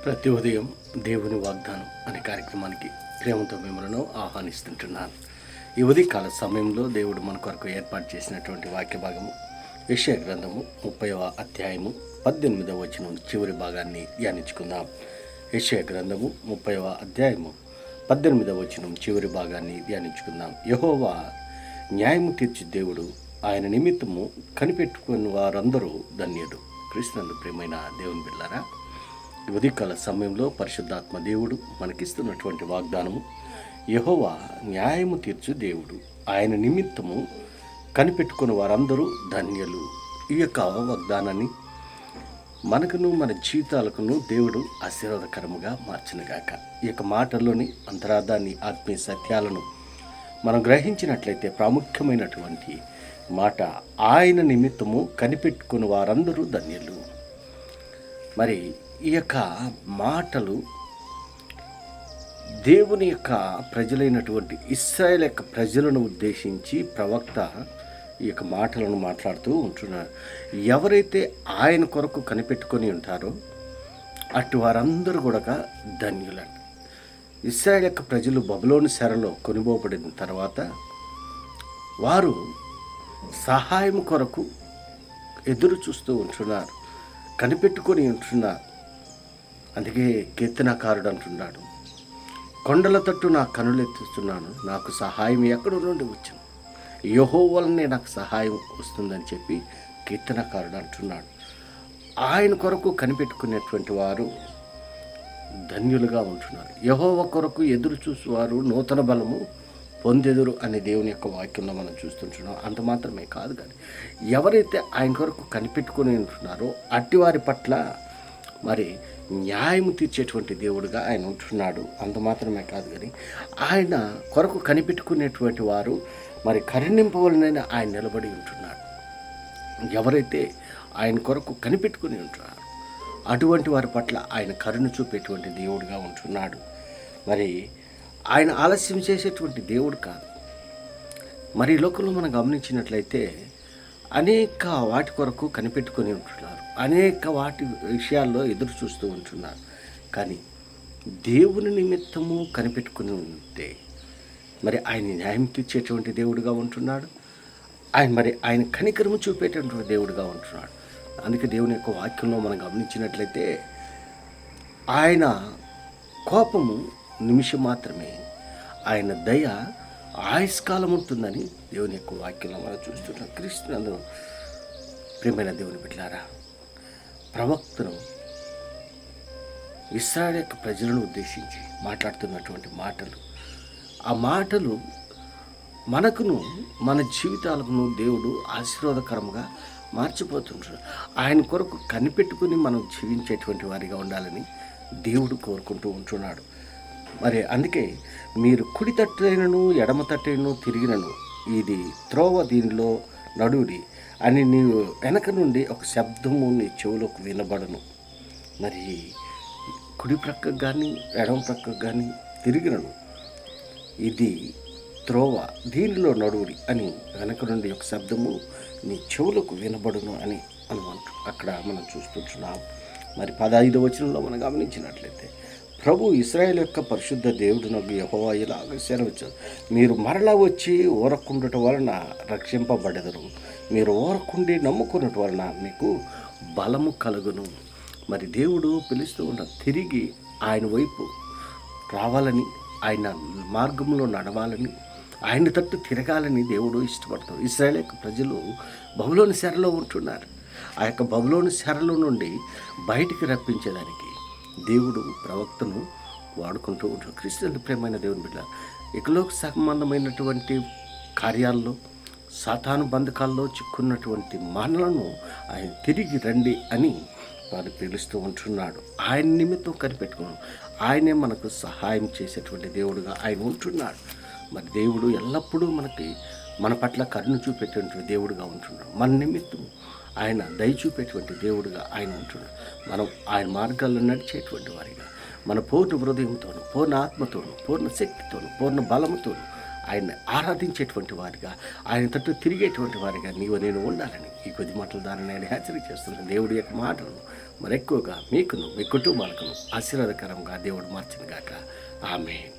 ప్రతి ఉదయం దేవుని వాగ్దానం అనే కార్యక్రమానికి ప్రేమతో మిమ్మల్ని ఆహ్వానిస్తుంటున్నాను. ఈ ఉదయకాల సమయంలో దేవుడు మన కొరకు ఏర్పాటు చేసినటువంటి వాక్య భాగము యెషయా గ్రంథము 30వ అధ్యాయము 18వ వచనం చివరి భాగాన్ని ధ్యానించుకుందాం. యెషయా గ్రంథము 30వ అధ్యాయము 18వ వచనం చివరి భాగాన్ని ధ్యానించుకుందాం. యెహోవా న్యాయము తీర్చి దేవుడు, ఆయన నిమిత్తము కనిపెట్టుకుని వారందరూ ధన్యుడు. క్రీస్తునందు ప్రియమైన దేవుని బిడ్డలారా, ఉదయకాల సమయంలో పరిశుద్ధాత్మ దేవుడు మనకిస్తున్నటువంటి వాగ్దానము, యెహోవా న్యాయము తీర్చు దేవుడు, ఆయన నిమిత్తము కనిపెట్టుకుని వారందరూ ధన్యులు. ఈ యొక్క వాగ్దానాన్ని మనకును మన జీవితాలకును దేవుడు ఆశీర్వాదకరముగా మార్చినగాక. ఈ యొక్క మాటల్లోని అంతరార్థాన్ని, ఆత్మీయ సత్యాలను మనం గ్రహించినట్లయితే ప్రాముఖ్యమైనటువంటి మాట, ఆయన నిమిత్తము కనిపెట్టుకుని వారందరూ ధన్యులు. మరి ఈ యొక్క మాటలు దేవుని యొక్క ప్రజలైనటువంటి ఇశ్రాయేల్ యొక్క ప్రజలను ఉద్దేశించి ప్రవక్త ఈ యొక్క మాటలను మాట్లాడుతూ ఉంటున్నారు. ఎవరైతే ఆయన కొరకు కనిపెట్టుకొని ఉంటారో అటు వారందరూ కూడా ధన్యులంట. ఇశ్రాయేల్ యొక్క ప్రజలు బబులోను చెరలో కొనిపోబడిన తర్వాత వారు సహాయం కొరకు ఎదురు చూస్తూ ఉంటున్నారు, కనిపెట్టుకొని ఉంటున్నారు. అందుకే కీర్తనకారుడు అంటున్నాడు, కొండల తట్టు నా కనులెత్తుతున్నాను, నాకు సహాయం ఎక్కడ నుండి వచ్చాను, యెహోవా వలనే నాకు సహాయం వస్తుందని చెప్పి కీర్తనకారుడు అంటున్నాడు. ఆయన కొరకు కనిపెట్టుకునేటువంటి వారు ధన్యులుగా ఉంటున్నారు. యెహోవా కొరకు ఎదురు చూసేవారు నూతన బలము పొందెదురు అనే దేవుని యొక్క వాక్యంలో మనం చూస్తుంటున్నాం. అంత మాత్రమే కాదు, కానీ ఎవరైతే ఆయన కొరకు కనిపెట్టుకుని ఉంటున్నారో అట్టి వారి పట్ల మరి న్యాయము తీర్చేటువంటి దేవుడుగా ఆయన ఉంటున్నాడు. అంత మాత్రమే కాదు, కానీ ఆయన కొరకు కనిపెట్టుకునేటువంటి వారు మరి కరుణింపవలనైనా ఆయన నిలబడి ఉంటున్నాడు. ఎవరైతే ఆయన కొరకు కనిపెట్టుకుని ఉంటున్నారో అటువంటి వారి పట్ల ఆయన కరుణ చూపేటువంటి దేవుడుగా ఉంటున్నాడు. మరి ఆయన ఆలస్యం చేసేటువంటి దేవుడు కాదు. మరి ఈ లోకంలో మనం గమనించినట్లయితే అనేక వాటి కొరకు కనిపెట్టుకొని ఉంటున్నారు, అనేక వాటి విషయాల్లో ఎదురు చూస్తూ ఉంటున్నారు. కానీ దేవుని నిమిత్తము కనిపెట్టుకుని ఉంటే మరి ఆయన న్యాయం తీర్చేటువంటి దేవుడుగా ఉంటున్నాడు. ఆయన కనికరము చూపేటటువంటి దేవుడుగా ఉంటున్నాడు. అందుకే దేవుని యొక్క వాక్యంలో మనం గమనించినట్లయితే ఆయన కోపము నిమిషం మాత్రమే, ఆయన దయ ఆయుష్కాలం ఉంటుందని దేవుని యొక్క వాక్యంలో మనం చూస్తున్నాం. క్రీస్తునందు ప్రియమైన దేవుని బిడ్డలారా, ప్రవక్తను ఇశ్రాయేలు యొక్క ప్రజలను ఉద్దేశించి మాట్లాడుతున్నటువంటి మాటలు, ఆ మాటలు మనకును మన జీవితాలను దేవుడు ఆశీర్వాదకరంగా మార్చిపోతుంటాడు. ఆయన కొరకు కనిపెట్టుకుని మనం జీవించేటువంటి వారిగా ఉండాలని దేవుడు కోరుకుంటూ ఉంటున్నాడు. మరి అందుకే మీరు కుడి తట్టైనను ఎడమ తట్టైనను తిరిగినను ఇది త్రోవ, దీనిలో నడువుడి అని నీవు వెనక నుండి ఒక శబ్దము నీ చెవులకు వినబడను. మరి కుడి ప్రక్కకు కానీ ఎడమ ప్రక్కకు కానీ తిరిగినను ఇది త్రోవ, దీనిలో నడువుడి అని వెనక నుండి ఒక శబ్దము నీ చెవులకు వినబడును అని అక్కడ మనం చూస్తుంటున్నాం. మరి 15వ వచనంలో మనం గమనించినట్లయితే ప్రభు ఇశ్రాయేలు యొక్క పరిశుద్ధ దేవుడునకు యెహోవా ఇలాగ సెలవిచ్చాడు, మీరు మరలా వచ్చి ఊరకుండుట వలన రక్షింపబడెదరు, మీరు ఊరకుండి నమ్ముకున్నట వలన మీకు బలము కలుగును. మరి దేవుడు పిలుస్తూ ఉన్న తిరిగి ఆయన వైపు రావాలని, ఆయన మార్గంలో నడవాలని, ఆయన తట్టు తిరగాలని దేవుడు ఇష్టపడతాడు. ఇశ్రాయేలు యొక్క ప్రజలు బబులోను చెరలో ఉంటున్నారు. ఆ యొక్క బబులోను చెరలో నుండి బయటికి రప్పించేదానికి దేవుడు ప్రవక్తను వాడుకుంటూ ఉంటాడు. క్రీస్తునందు ప్రియమైన దేవుని బిడ్డ, ఇకలోక సంబంధమైనటువంటి కార్యాల్లో, సాతాను బంధకాల్లో చిక్కున్నటువంటి మనలను ఆయన తిరిగి రండి అని వారు పిలుస్తూ ఉంటున్నాడు. ఆయన నిమిత్తం కనిపెట్టుకున్నాడు. ఆయనే మనకు సహాయం చేసేటువంటి దేవుడుగా ఆయన ఉంటున్నాడు. మరి దేవుడు ఎల్లప్పుడూ మన పట్ల కరుణ చూపేటువంటి దేవుడుగా ఉంటున్నాడు. మన నిమిత్తం ఆయన దయ చూపేటువంటి దేవుడుగా ఆయన ఉంటున్నాడు. మనం ఆయన మార్గాల్లో నడిచేటువంటి వారిగా మన పూర్ణ హృదయంతోను, పూర్ణ ఆత్మతోను, పూర్ణ శక్తితోను, పూర్ణ బలముతోను ఆయన్ని ఆరాధించేటువంటి వారిగా, ఆయన తట్టు తిరిగేటువంటి వారిగా నీవు నేను ఉండాలని ఈ కొద్ది మాటల ద్వారా నేను హెచ్చరిక చేస్తున్నాను. దేవుడి యొక్క మాటలను మరెక్కువగా మీకును మీ కుటుంబాలకును ఆశీర్వాదకరంగా దేవుడు మార్చిన గాక. ఆమేన్.